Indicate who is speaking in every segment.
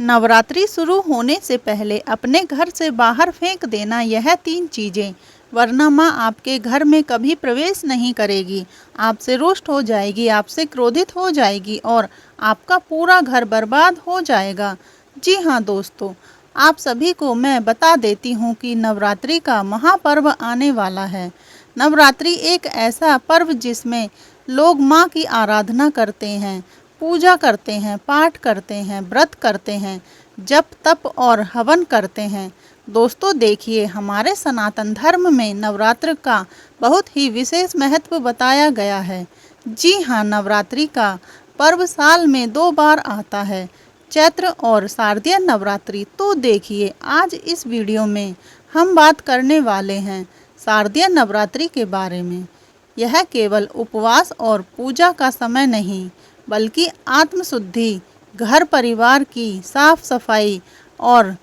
Speaker 1: नवरात्रि शुरू होने से पहले अपने घर से बाहर फेंक देना यह 3 चीज़ें, वरना माँ आपके घर में कभी प्रवेश नहीं करेगी। आपसे रुष्ट हो जाएगी, आपसे क्रोधित हो जाएगी और आपका पूरा घर बर्बाद हो जाएगा। जी हाँ दोस्तों, आप सभी को मैं बता देती हूँ कि नवरात्रि का महापर्व आने वाला है। नवरात्रि एक ऐसा पर्व जिसमें लोग माँ की आराधना करते हैं, पूजा करते हैं, पाठ करते हैं, व्रत करते हैं, जप तप और हवन करते हैं। दोस्तों देखिए, हमारे सनातन धर्म में नवरात्र का बहुत ही विशेष महत्व बताया गया है। जी हाँ, नवरात्रि का पर्व साल में 2 बार आता है, चैत्र और शारदीय नवरात्रि। तो देखिए, आज इस वीडियो में हम बात करने वाले हैं शारदीय नवरात्रि के बारे में। यह केवल उपवास और पूजा का समय नहीं, बल्कि आत्मशुद्धि, घर परिवार की साफ सफाई और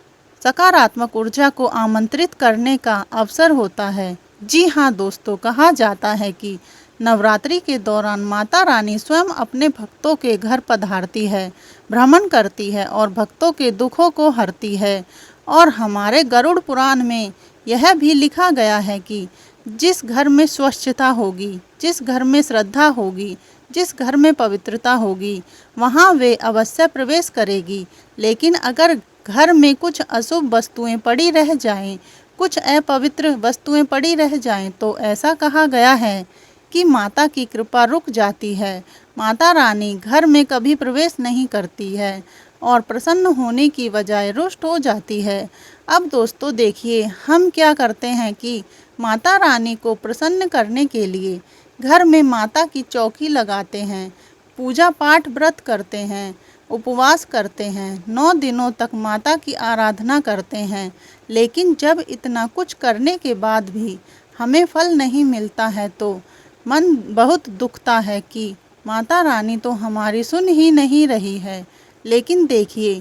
Speaker 1: सकारात्मक ऊर्जा को आमंत्रित करने का अवसर होता है। जी हाँ दोस्तों, कहा जाता है कि नवरात्रि के दौरान माता रानी स्वयं अपने भक्तों के घर पधारती है, भ्रमण करती है और भक्तों के दुखों को हरती है। और हमारे गरुड़ पुराण में यह भी लिखा गया है कि जिस घर में स्वच्छता होगी, जिस घर में श्रद्धा होगी, जिस घर में पवित्रता होगी, वहाँ वे अवश्य प्रवेश करेगी। लेकिन अगर घर में कुछ अशुभ वस्तुएं पड़ी रह जाएं, कुछ अपवित्र वस्तुएं पड़ी रह जाएं, तो ऐसा कहा गया है कि माता की कृपा रुक जाती है। माता रानी घर में कभी प्रवेश नहीं करती है और प्रसन्न होने की बजाय रुष्ट हो जाती है। अब दोस्तों देखिए, हम क्या करते हैं कि माता रानी को प्रसन्न करने के लिए घर में माता की चौकी लगाते हैं, पूजा पाठ व्रत करते हैं, उपवास करते हैं, 9 दिनों तक माता की आराधना करते हैं। लेकिन जब इतना कुछ करने के बाद भी हमें फल नहीं मिलता है तो मन बहुत दुखता है कि माता रानी तो हमारी सुन ही नहीं रही है। लेकिन देखिए,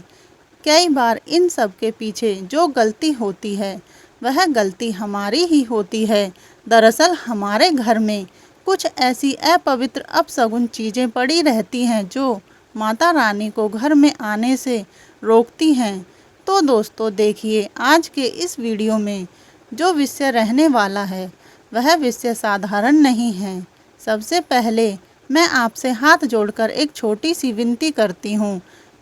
Speaker 1: कई बार इन सब के पीछे जो गलती होती है वह गलती हमारी ही होती है। दरअसल हमारे घर में कुछ ऐसी अपवित्र अपशगुन चीज़ें पड़ी रहती हैं जो माता रानी को घर में आने से रोकती हैं। तो दोस्तों देखिए, आज के इस वीडियो में जो विषय रहने वाला है वह विषय साधारण नहीं है। सबसे पहले मैं आपसे हाथ जोड़कर एक छोटी सी विनती करती हूँ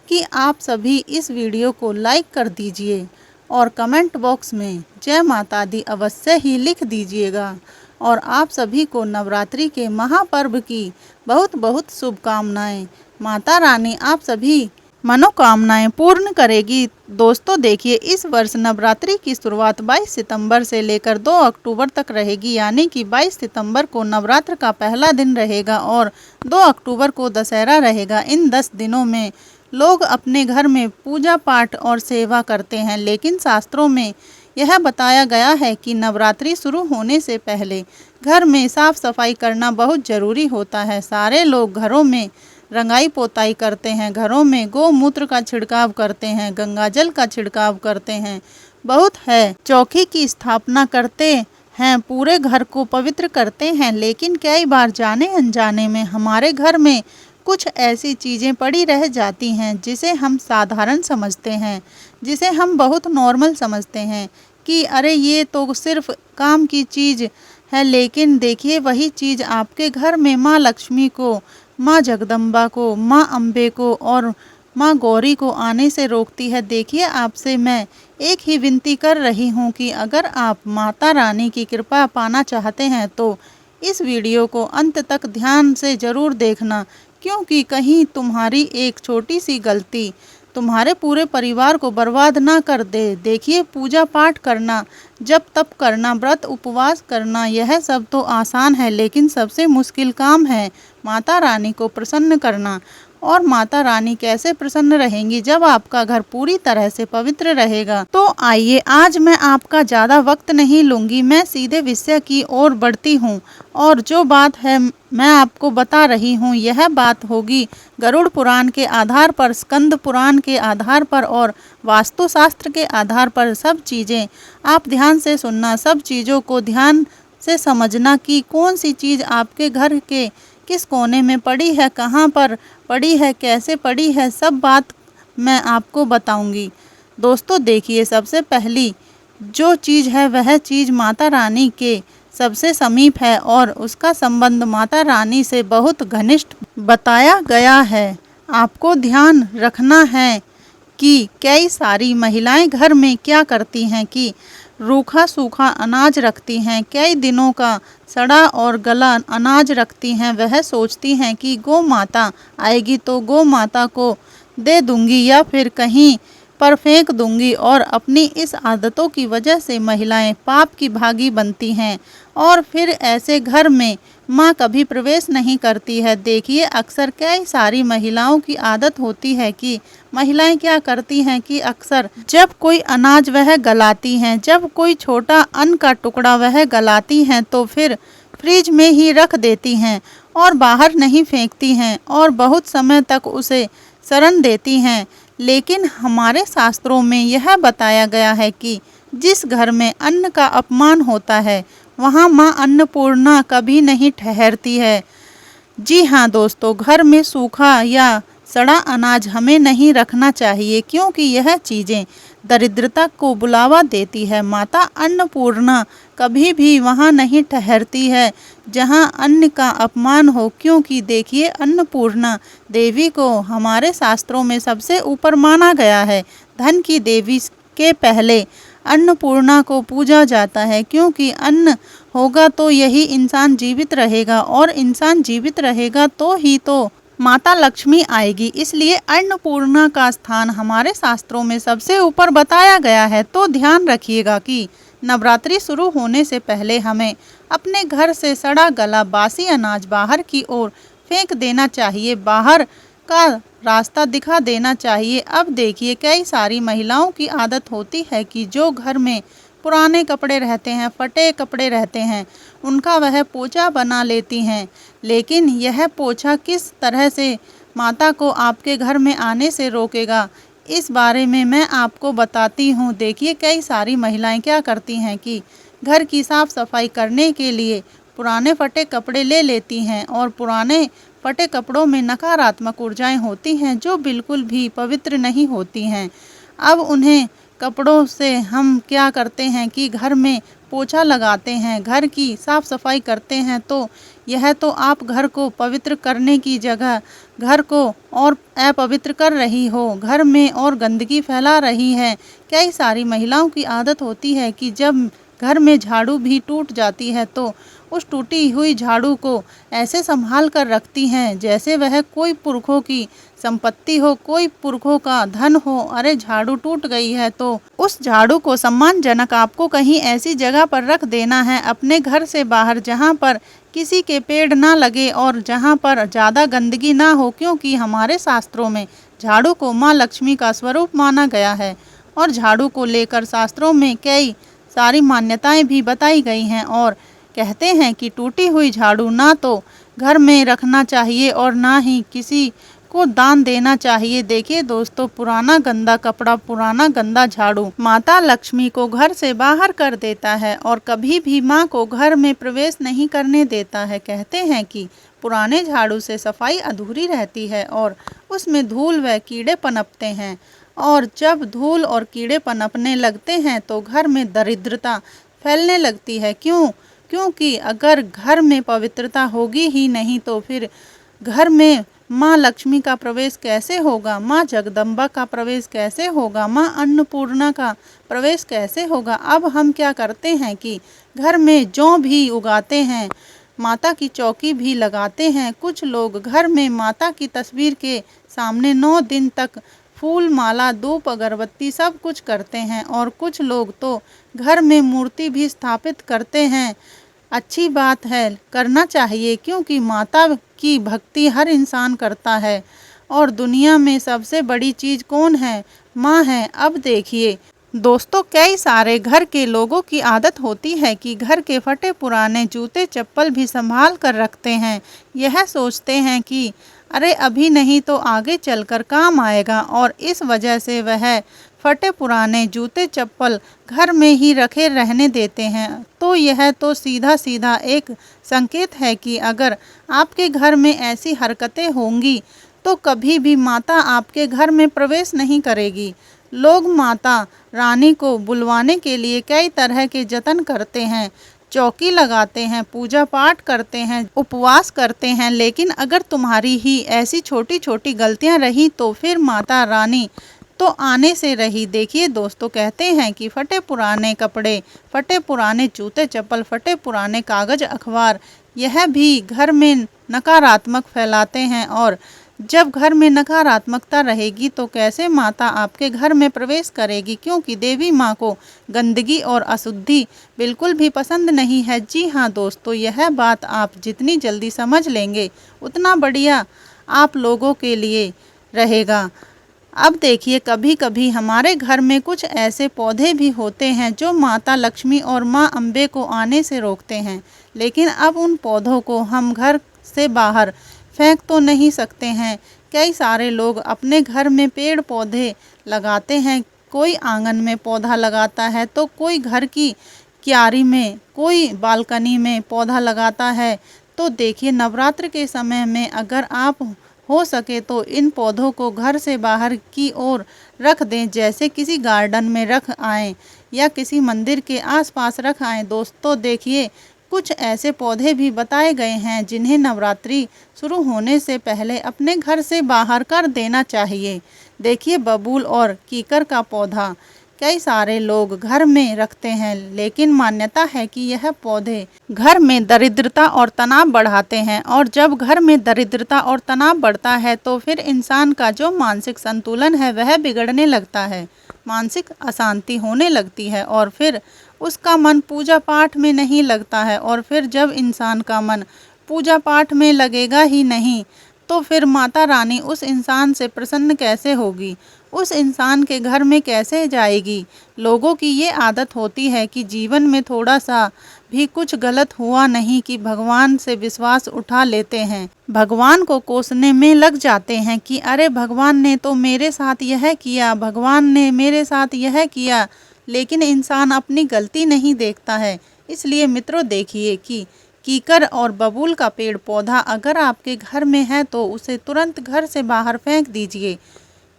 Speaker 1: कि आप सभी इस वीडियो को लाइक कर दीजिए और कमेंट बॉक्स में जय माता दी अवश्य ही लिख दीजिएगा। और आप सभी को नवरात्रि के महापर्व की बहुत बहुत शुभकामनाएं। माता रानी आप सभी मनोकामनाएं पूर्ण करेगी। दोस्तों देखिए, इस वर्ष नवरात्रि की शुरुआत 22 सितंबर से लेकर 2 अक्टूबर तक रहेगी, यानी कि 22 सितंबर को नवरात्र का पहला दिन रहेगा और 2 अक्टूबर को दशहरा रहेगा। इन 10 दिनों में लोग अपने घर में पूजा पाठ और सेवा करते हैं, लेकिन शास्त्रों में यह बताया गया है कि नवरात्रि शुरू होने से पहले घर में साफ सफाई करना बहुत ज़रूरी होता है। सारे लोग घरों में रंगाई पोताई करते हैं, घरों में गोमूत्र का छिड़काव करते हैं, गंगाजल का छिड़काव करते हैं, बहुत है चौकी की स्थापना करते हैं, पूरे घर को पवित्र करते हैं। लेकिन कई बार जाने अनजाने में हमारे घर में कुछ ऐसी चीज़ें पड़ी रह जाती हैं जिसे हम साधारण समझते हैं, जिसे हम बहुत नॉर्मल समझते हैं कि अरे ये तो सिर्फ काम की चीज़ है। लेकिन देखिए, वही चीज़ आपके घर में माँ लक्ष्मी को, माँ जगदम्बा को, माँ अम्बे को और माँ गौरी को आने से रोकती है। देखिए, आपसे मैं एक ही विनती कर रही हूँ कि अगर आप माता रानी की कृपा पाना चाहते हैं तो इस वीडियो को अंत तक ध्यान से ज़रूर देखना, क्योंकि कहीं तुम्हारी एक छोटी सी गलती तुम्हारे पूरे परिवार को बर्बाद ना कर दे। देखिए, पूजा पाठ करना, जप तप करना, व्रत उपवास करना, यह सब तो आसान है, लेकिन सबसे मुश्किल काम है माता रानी को प्रसन्न करना। और माता रानी कैसे प्रसन्न रहेंगी जब आपका घर पूरी तरह से पवित्र रहेगा। तो आइए, आज मैं आपका ज़्यादा वक्त नहीं लूँगी, मैं सीधे विषय की ओर बढ़ती हूँ। और जो बात है मैं आपको बता रही हूँ, यह बात होगी गरुड़ पुराण के आधार पर, स्कंद पुराण के आधार पर और वास्तुशास्त्र के आधार पर। सब चीज़ें आप ध्यान से सुनना, सब चीज़ों को ध्यान से समझना कि कौन सी चीज़ आपके घर के किस कोने में पड़ी है, कहाँ पर पड़ी है, कैसे पड़ी है, सब बात मैं आपको बताऊंगी। दोस्तों देखिए, सबसे पहली जो चीज़ है वह चीज़ माता रानी के सबसे समीप है और उसका संबंध माता रानी से बहुत घनिष्ठ बताया गया है। आपको ध्यान रखना है कि कई सारी महिलाएं घर में क्या करती हैं कि रूखा सूखा अनाज रखती हैं, कई दिनों का सड़ा और गला अनाज रखती हैं। वह सोचती हैं कि गौ माता आएगी तो गौ माता को दे दूंगी या फिर कहीं पर फेंक दूंगी, और अपनी इस आदतों की वजह से महिलाएं पाप की भागी बनती हैं और फिर ऐसे घर में माँ कभी प्रवेश नहीं करती है। देखिए, अक्सर कई सारी महिलाओं की आदत होती है कि महिलाएं क्या करती हैं कि अक्सर जब कोई अनाज वह गलाती हैं, जब कोई छोटा अन्न का टुकड़ा वह गलाती हैं तो फिर फ्रिज में ही रख देती हैं और बाहर नहीं फेंकती हैं और बहुत समय तक उसे शरण देती हैं। लेकिन हमारे शास्त्रों में यह बताया गया है कि जिस घर में अन्न का अपमान होता है वहाँ माँ अन्नपूर्णा कभी नहीं ठहरती है। जी हाँ दोस्तों, घर में सूखा या सड़ा अनाज हमें नहीं रखना चाहिए क्योंकि यह चीज़ें दरिद्रता को बुलावा देती है। माता अन्नपूर्णा कभी भी वहाँ नहीं ठहरती है जहाँ अन्न का अपमान हो, क्योंकि देखिए अन्नपूर्णा देवी को हमारे शास्त्रों में सबसे ऊपर माना गया है। धन की देवी के पहले अन्नपूर्णा को पूजा जाता है क्योंकि अन्न होगा तो यही इंसान जीवित रहेगा और इंसान जीवित रहेगा तो ही तो माता लक्ष्मी आएगी। इसलिए अन्नपूर्णा का स्थान हमारे शास्त्रों में सबसे ऊपर बताया गया है। तो ध्यान रखिएगा कि नवरात्रि शुरू होने से पहले हमें अपने घर से सड़ा गला बासी अनाज बाहर की ओर फेंक देना चाहिए, बाहर का रास्ता दिखा देना चाहिए। अब देखिए, कई सारी महिलाओं की आदत होती है कि जो घर में पुराने कपड़े रहते हैं, फटे कपड़े रहते हैं, उनका वह पोछा बना लेती हैं। लेकिन यह पोछा किस तरह से माता को आपके घर में आने से रोकेगा, इस बारे में मैं आपको बताती हूँ। देखिए, कई सारी महिलाएं क्या करती हैं कि घर की साफ सफाई करने के लिए पुराने फटे कपड़े ले लेती हैं और पुराने फटे कपड़ों में नकारात्मक ऊर्जाएं होती हैं जो बिल्कुल भी पवित्र नहीं होती हैं। अब उन्हें कपड़ों से हम क्या करते हैं कि घर में पोछा लगाते हैं, घर की साफ सफाई करते हैं, तो यह तो आप घर को पवित्र करने की जगह घर को और अपवित्र कर रही हो, घर में और गंदगी फैला रही है। कई सारी महिलाओं की आदत होती है कि जब घर में झाड़ू भी टूट जाती है तो उस टूटी हुई झाड़ू को ऐसे संभाल कर रखती हैं जैसे वह कोई पुरखों की संपत्ति हो, कोई पुरखों का धन हो। अरे झाड़ू टूट गई है तो उस झाड़ू को सम्मानजनक आपको कहीं ऐसी जगह पर रख देना है अपने घर से बाहर जहां पर किसी के पेड़ ना लगे और जहां पर ज़्यादा गंदगी ना हो, क्योंकि हमारे शास्त्रों में झाड़ू को माँ लक्ष्मी का स्वरूप माना गया है और झाड़ू को लेकर शास्त्रों में कई सारी मान्यताएं भी बताई गई हैं और कहते हैं कि टूटी हुई झाड़ू ना तो घर में रखना चाहिए और ना ही किसी को दान देना चाहिए। देखिए दोस्तों, पुराना गंदा कपड़ा, पुराना गंदा झाड़ू माता लक्ष्मी को घर से बाहर कर देता है और कभी भी माँ को घर में प्रवेश नहीं करने देता है। कहते हैं कि पुराने झाड़ू से सफाई अधूरी रहती है और उसमें धूल व कीड़े पनपते हैं और जब धूल और कीड़े पनपने लगते हैं तो घर में दरिद्रता फैलने लगती है। क्योंकि अगर घर में पवित्रता होगी ही नहीं तो फिर घर में माँ लक्ष्मी का प्रवेश कैसे होगा, माँ जगदम्बा का प्रवेश कैसे होगा, माँ अन्नपूर्णा का प्रवेश कैसे होगा। अब हम क्या करते हैं कि घर में जौ भी उगाते हैं, माता की चौकी भी लगाते हैं। कुछ लोग घर में माता की तस्वीर के सामने 9 दिन तक फूल माला धूप अगरबत्ती सब कुछ करते हैं और कुछ लोग तो घर में मूर्ति भी स्थापित करते हैं। अच्छी बात है, करना चाहिए, क्योंकि माता की भक्ति हर इंसान करता है और दुनिया में सबसे बड़ी चीज़ कौन है? माँ है। अब देखिए दोस्तों, कई सारे घर के लोगों की आदत होती है कि घर के फटे पुराने जूते चप्पल भी संभाल कर रखते हैं। यह सोचते हैं कि अरे अभी नहीं तो आगे चलकर काम आएगा और इस वजह से वह फटे पुराने जूते चप्पल घर में ही रखे रहने देते हैं। तो यह तो सीधा सीधा एक संकेत है कि अगर आपके घर में ऐसी हरकतें होंगी तो कभी भी माता आपके घर में प्रवेश नहीं करेगी। लोग माता रानी को बुलवाने के लिए कई तरह के जतन करते हैं, चौकी लगाते हैं, पूजा पाठ करते हैं, उपवास करते हैं, लेकिन अगर तुम्हारी ही ऐसी छोटी छोटी गलतियां रही तो फिर माता रानी तो आने से रही। देखिए दोस्तों, कहते हैं कि फटे पुराने कपड़े, फटे पुराने जूते चप्पल, फटे पुराने कागज अखबार, यह भी घर में नकारात्मक फैलाते हैं। और जब घर में नकारात्मकता रहेगी तो कैसे माता आपके घर में प्रवेश करेगी, क्योंकि देवी माँ को गंदगी और अशुद्धि बिल्कुल भी पसंद नहीं है। जी हाँ दोस्तों, यह बात आप जितनी जल्दी समझ लेंगे उतना बढ़िया आप लोगों के लिए रहेगा। अब देखिए, कभी कभी हमारे घर में कुछ ऐसे पौधे भी होते हैं जो माता लक्ष्मी और माँ अम्बे को आने से रोकते हैं, लेकिन अब उन पौधों को हम घर से बाहर फेंक तो नहीं सकते हैं। कई सारे लोग अपने घर में पेड़ पौधे लगाते हैं, कोई आंगन में पौधा लगाता है तो कोई घर की क्यारी में, कोई बालकनी में पौधा लगाता है। तो देखिए, नवरात्र के समय में अगर आप हो सके तो इन पौधों को घर से बाहर की ओर रख दें, जैसे किसी गार्डन में रख आएं या किसी मंदिर के आसपास रख आएं। दोस्तों देखिए, कुछ ऐसे पौधे भी बताए गए हैं जिन्हें नवरात्रि शुरू होने से पहले अपने घर से बाहर कर देना चाहिए। देखिए, बबूल और कीकर का पौधा कई सारे लोग घर में रखते हैं, लेकिन मान्यता है कि यह पौधे घर में दरिद्रता और तनाव बढ़ाते हैं, और जब घर में दरिद्रता और तनाव बढ़ता है तो फिर इंसान का जो मानसिक संतुलन है वह बिगड़ने लगता है, मानसिक अशांति होने लगती है और फिर उसका मन पूजा पाठ में नहीं लगता है। और फिर जब इंसान का मन पूजा पाठ में लगेगा ही नहीं तो फिर माता रानी उस इंसान से प्रसन्न कैसे होगी, उस इंसान के घर में कैसे जाएगी। लोगों की ये आदत होती है कि जीवन में थोड़ा सा भी कुछ गलत हुआ नहीं कि भगवान से विश्वास उठा लेते हैं, भगवान को कोसने में लग जाते हैं कि अरे भगवान ने तो मेरे साथ यह किया, भगवान ने मेरे साथ यह किया, लेकिन इंसान अपनी गलती नहीं देखता है। इसलिए मित्रों देखिए कि कीकर और बबूल का पेड़ पौधा अगर आपके घर में है तो उसे तुरंत घर से बाहर फेंक दीजिए।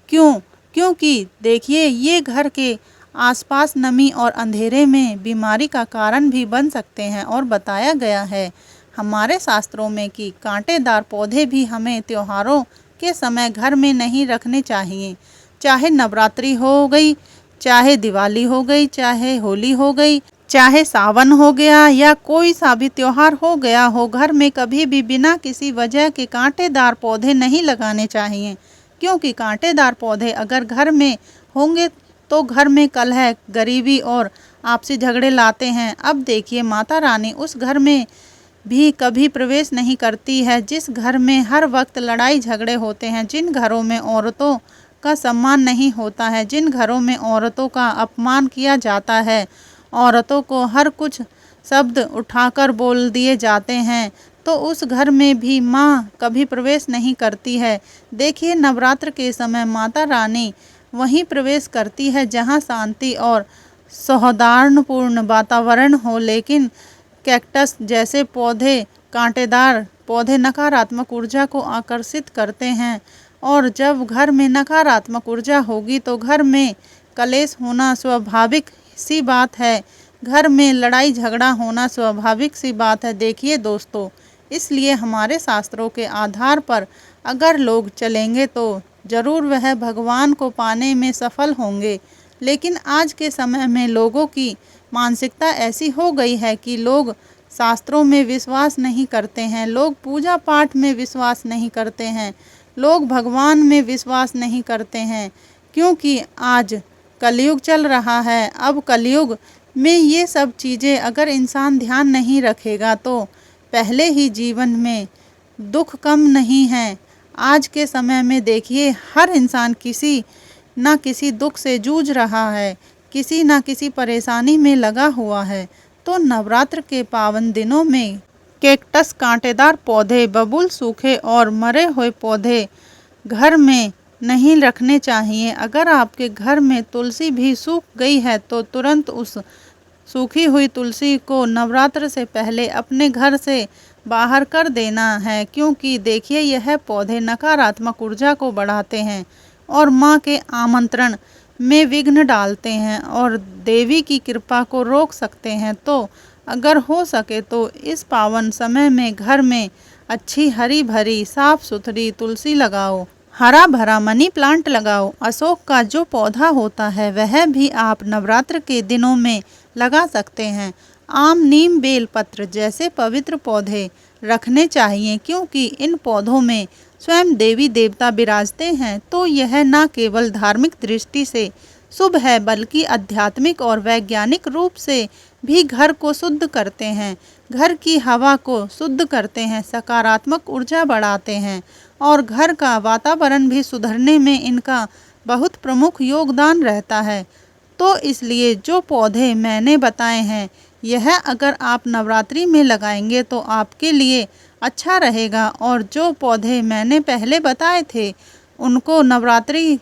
Speaker 1: क्यों? क्योंकि देखिए, ये घर के आसपास नमी और अंधेरे में बीमारी का कारण भी बन सकते हैं। और बताया गया है हमारे शास्त्रों में कि कांटेदार पौधे भी हमें त्योहारों के समय घर में नहीं रखने चाहिए। चाहे नवरात्रि हो गई, चाहे दिवाली हो गई, चाहे होली हो गई, चाहे सावन हो गया या कोई सा भी त्योहार हो गया हो, घर में कभी भी बिना किसी वजह के कांटेदार पौधे नहीं लगाने चाहिए। क्योंकि कांटेदार पौधे अगर घर में होंगे तो घर में कलह, गरीबी और आपसी झगड़े लाते हैं। अब देखिए, माता रानी उस घर में भी कभी प्रवेश नहीं करती है जिस घर में हर वक्त लड़ाई झगड़े होते हैं, जिन घरों में औरतों का सम्मान नहीं होता है, जिन घरों में औरतों का अपमान किया जाता है, औरतों को हर कुछ शब्द उठाकर बोल दिए जाते हैं, तो उस घर में भी माँ कभी प्रवेश नहीं करती है। देखिए, नवरात्र के समय माता रानी वहीं प्रवेश करती है जहाँ शांति और सौहार्दपूर्ण वातावरण हो, लेकिन कैक्टस जैसे पौधे, कांटेदार पौधे नकारात्मक ऊर्जा को आकर्षित करते हैं, और जब घर में नकारात्मक ऊर्जा होगी तो घर में कलेश होना स्वाभाविक सी बात है, घर में लड़ाई झगड़ा होना स्वाभाविक सी बात है। देखिए दोस्तों, इसलिए हमारे शास्त्रों के आधार पर अगर लोग चलेंगे तो ज़रूर वह भगवान को पाने में सफल होंगे। लेकिन आज के समय में लोगों की मानसिकता ऐसी हो गई है कि लोग शास्त्रों में विश्वास नहीं करते हैं, लोग पूजा पाठ में विश्वास नहीं करते हैं, लोग भगवान में विश्वास नहीं करते हैं, क्योंकि आज कलयुग चल रहा है। अब कलयुग में ये सब चीज़ें अगर इंसान ध्यान नहीं रखेगा तो पहले ही जीवन में दुख कम नहीं है। आज के समय में देखिए, हर इंसान किसी ना किसी दुख से जूझ रहा है, किसी ना किसी परेशानी में लगा हुआ है। तो नवरात्र के पावन दिनों में कैक्टस, कांटेदार पौधे, बबूल, सूखे और मरे हुए पौधे घर में नहीं रखने चाहिए। अगर आपके घर में तुलसी भी सूख गई है तो तुरंत उस सूखी हुई तुलसी को नवरात्र से पहले अपने घर से बाहर कर देना है, क्योंकि देखिए यह पौधे नकारात्मक ऊर्जा को बढ़ाते हैं और माँ के आमंत्रण में विघ्न डालते हैं और देवी की कृपा को रोक सकते हैं। तो अगर हो सके तो इस पावन समय में घर में अच्छी हरी भरी साफ सुथरी तुलसी लगाओ, हरा भरा मनी प्लांट लगाओ। अशोक का जो पौधा होता है वह भी आप नवरात्र के दिनों में लगा सकते हैं। आम, नीम, बेल पत्र जैसे पवित्र पौधे रखने चाहिए, क्योंकि इन पौधों में स्वयं देवी देवता विराजते हैं। तो यह न केवल धार्मिक दृष्टि से शुभ है, बल्कि आध्यात्मिक और वैज्ञानिक रूप से भी घर को शुद्ध करते हैं, घर की हवा को शुद्ध करते हैं, सकारात्मक ऊर्जा बढ़ाते हैं और घर का वातावरण भी सुधरने में इनका बहुत प्रमुख योगदान रहता है। तो इसलिए जो पौधे मैंने बताए हैं, यह अगर आप नवरात्रि में लगाएंगे तो आपके लिए अच्छा रहेगा। और जो पौधे मैंने पहले बताए थे उनको नवरात्रि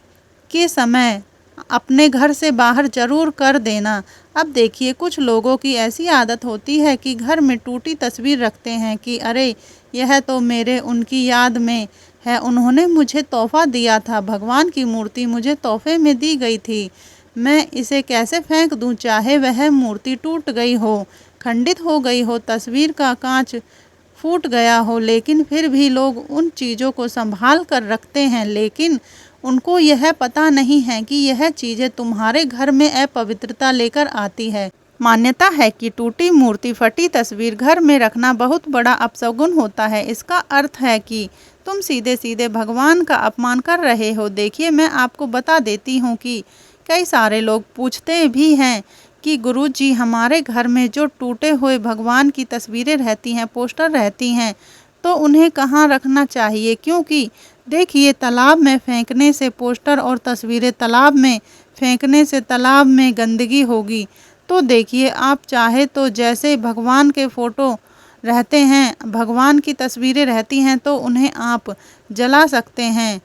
Speaker 1: के समय अपने घर से बाहर जरूर कर देना। अब देखिए कुछ लोगों की ऐसी आदत होती है कि घर में टूटी तस्वीर रखते हैं कि अरे यह तो मेरे उनकी याद में है, उन्होंने मुझे तोहफा दिया था, भगवान की मूर्ति मुझे तोहफे में दी गई थी, मैं इसे कैसे फेंक दूं, चाहे वह मूर्ति टूट गई हो, खंडित हो गई हो, तस्वीर का कांच फूट गया हो, लेकिन फिर भी लोग उन चीज़ों को संभाल कर रखते हैं। लेकिन उनको यह पता नहीं है कि यह चीज़ें तुम्हारे घर में अपवित्रता लेकर आती है। मान्यता है कि टूटी मूर्ति, फटी तस्वीर घर में रखना बहुत बड़ा अपशगुन होता है। इसका अर्थ है कि तुम सीधे सीधे भगवान का अपमान कर रहे हो। देखिए मैं आपको बता देती हूँ कि कई सारे लोग पूछते भी हैं कि गुरुजी हमारे घर में जो टूटे हुए भगवान की तस्वीरें रहती हैं, पोस्टर रहती हैं, तो उन्हें कहाँ रखना चाहिए, क्योंकि देखिए तालाब में फेंकने से पोस्टर और तस्वीरें तालाब में फेंकने से तालाब में गंदगी होगी। तो देखिए आप चाहे तो जैसे भगवान के फ़ोटो रहते हैं, भगवान की तस्वीरें रहती हैं, तो उन्हें आप जला सकते हैं।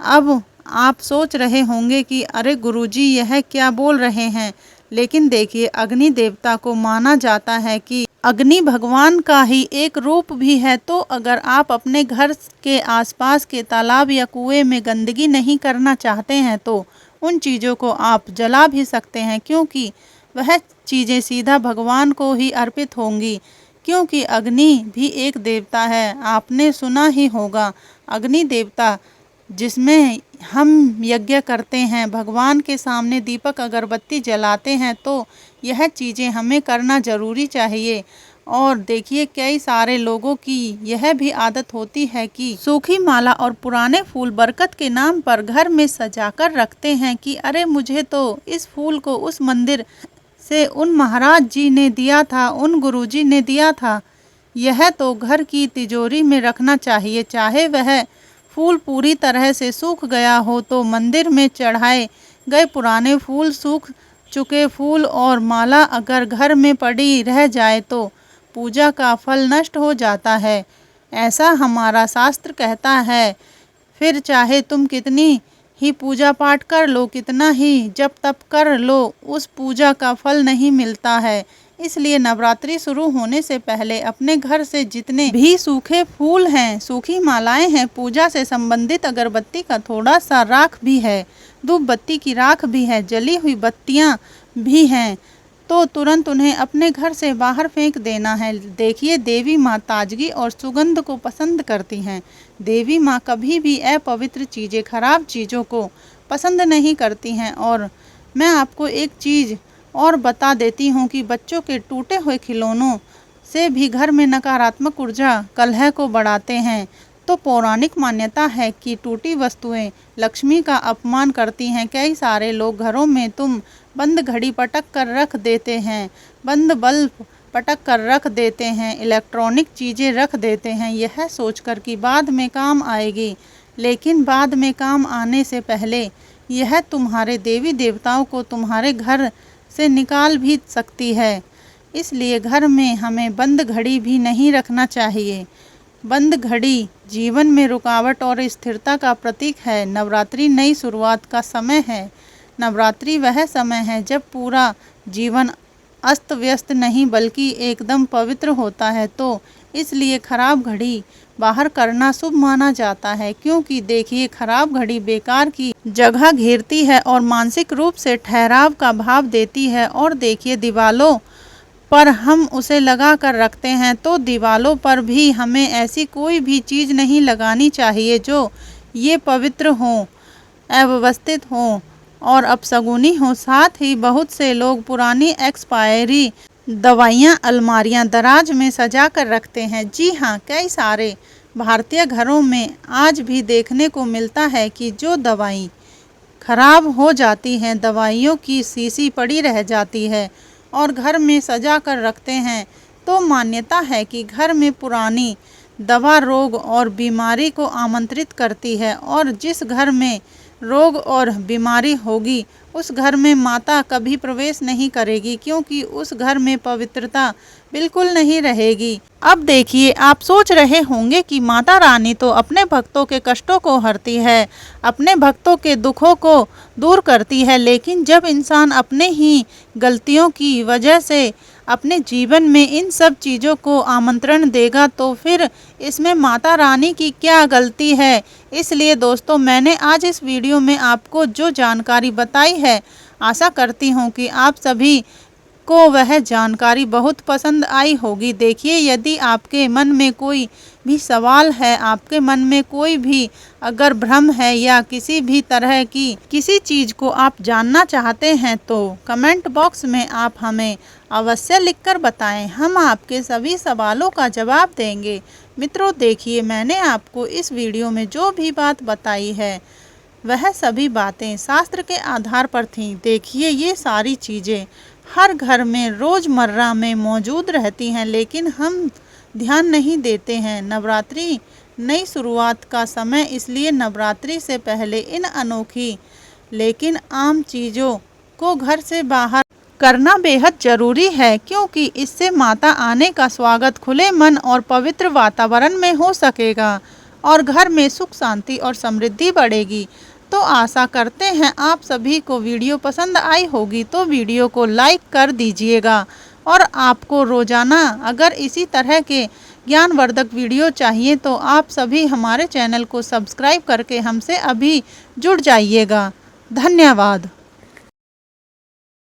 Speaker 1: अब आप सोच रहे होंगे कि अरे गुरुजी यह क्या बोल रहे हैं, लेकिन देखिए अग्नि देवता को माना जाता है कि अग्नि भगवान का ही एक रूप भी है। तो अगर आप अपने घर के आसपास के तालाब या कुएं में गंदगी नहीं करना चाहते हैं तो उन चीज़ों को आप जला भी सकते हैं, क्योंकि वह चीज़ें सीधा भगवान को ही अर्पित होंगी, क्योंकि अग्नि भी एक देवता है। आपने सुना ही होगा अग्नि देवता जिसमें हम यज्ञ करते हैं, भगवान के सामने दीपक अगरबत्ती जलाते हैं, तो यह चीज़ें हमें करना ज़रूरी चाहिए। और देखिए कई सारे लोगों की यह भी आदत होती है कि सूखी माला और पुराने फूल बरकत के नाम पर घर में सजाकर रखते हैं कि अरे मुझे तो इस फूल को उस मंदिर से उन महाराज जी ने दिया था, उन गुरुजी ने दिया था। यह तो घर की तिजोरी में रखना चाहिए। चाहे वह फूल पूरी तरह से सूख गया हो तो मंदिर में चढ़ाए गए पुराने फूल, सूख चुके फूल और माला अगर घर में पड़ी रह जाए तो पूजा का फल नष्ट हो जाता है, ऐसा हमारा शास्त्र कहता है। फिर चाहे तुम कितनी ही पूजा पाठ कर लो, कितना ही जप तप कर लो, उस पूजा का फल नहीं मिलता है। इसलिए नवरात्रि शुरू होने से पहले अपने घर से जितने भी सूखे फूल हैं, सूखी मालाएं हैं, पूजा से संबंधित अगरबत्ती का थोड़ा सा राख भी है, धूप बत्ती की राख भी है, जली हुई बत्तियां भी हैं, तो तुरंत उन्हें अपने घर से बाहर फेंक देना है। देखिए देवी माँ ताजगी और सुगंध को पसंद करती हैं। देवी माँ कभी भी अपवित्र चीज़ें, खराब चीज़ों को पसंद नहीं करती हैं। और मैं आपको एक चीज़ और बता देती हूँ कि बच्चों के टूटे हुए खिलौनों से भी घर में नकारात्मक ऊर्जा, कलह को बढ़ाते हैं। तो पौराणिक मान्यता है कि टूटी वस्तुएं लक्ष्मी का अपमान करती हैं। कई सारे लोग घरों में तुम बंद घड़ी पटक कर रख देते हैं, बंद बल्ब पटक कर रख देते हैं, इलेक्ट्रॉनिक चीज़ें रख देते हैं, यह सोचकर कि बाद में काम आएगी। लेकिन बाद में काम आने से पहले यह तुम्हारे देवी देवताओं को तुम्हारे घर से निकाल भी सकती है। इसलिए घर में हमें बंद घड़ी भी नहीं रखना चाहिए। बंद घड़ी जीवन में रुकावट और स्थिरता का प्रतीक है। नवरात्रि नई शुरुआत का समय है। नवरात्रि वह समय है जब पूरा जीवन अस्त व्यस्त नहीं बल्कि एकदम पवित्र होता है। तो इसलिए खराब घड़ी बाहर करना शुभ माना जाता है, क्योंकि देखिए खराब घड़ी बेकार की जगह घेरती है और मानसिक रूप से ठहराव का भाव देती है। और देखिए दीवालों पर हम उसे लगा कर रखते हैं, तो दीवालों पर भी हमें ऐसी कोई भी चीज़ नहीं लगानी चाहिए जो ये पवित्र हो, अव्यवस्थित हो और अपशगुनी हो। साथ ही बहुत से लोग पुरानी एक्सपायरी दवाइयाँ अलमारियाँ दराज में सजा कर रखते हैं। जी हाँ, कई सारे भारतीय घरों में आज भी देखने को मिलता है कि जो दवाई खराब हो जाती हैं, दवाइयों की शीशी पड़ी रह जाती है और घर में सजा कर रखते हैं। तो मान्यता है कि घर में पुरानी दवा रोग और बीमारी को आमंत्रित करती है, और जिस घर में रोग और बीमारी होगी उस घर में माता कभी प्रवेश नहीं करेगी, क्योंकि उस घर में पवित्रता बिल्कुल नहीं रहेगी। अब देखिए, आप सोच रहे होंगे कि माता रानी तो अपने भक्तों के कष्टों को हरती है, अपने भक्तों के दुखों को दूर करती है, लेकिन जब इंसान अपने ही गलतियों की वजह से अपने जीवन में इन सब चीज़ों को आमंत्रण देगा तो फिर इसमें माता रानी की क्या गलती है। इसलिए दोस्तों, मैंने आज इस वीडियो में आपको जो जानकारी बताई है, आशा करती हूँ कि आप सभी को वह जानकारी बहुत पसंद आई होगी। देखिए, यदि आपके मन में कोई भी सवाल है, आपके मन में कोई भी अगर भ्रम है या किसी भी तरह की किसी चीज़ को आप जानना चाहते हैं, तो कमेंट बॉक्स में आप हमें अवश्य लिखकर बताएं। हम आपके सभी सवालों का जवाब देंगे। मित्रों, देखिए, मैंने आपको इस वीडियो में जो भी बात बताई है वह सभी बातें शास्त्र के आधार पर थीं। देखिए, ये सारी चीज़ें हर घर में रोज़मर्रा में मौजूद रहती हैं, लेकिन हम ध्यान नहीं देते हैं। नवरात्रि नई शुरुआत का समय, इसलिए नवरात्रि से पहले इन अनोखी लेकिन आम चीज़ों को घर से बाहर करना बेहद ज़रूरी है, क्योंकि इससे माता आने का स्वागत खुले मन और पवित्र वातावरण में हो सकेगा और घर में सुख शांति और समृद्धि बढ़ेगी। तो आशा करते हैं आप सभी को वीडियो पसंद आई होगी, तो वीडियो को लाइक कर दीजिएगा। और आपको रोज़ाना अगर इसी तरह के ज्ञानवर्धक वीडियो चाहिए तो आप सभी हमारे चैनल को सब्सक्राइब करके हमसे अभी जुड़ जाइएगा। धन्यवाद।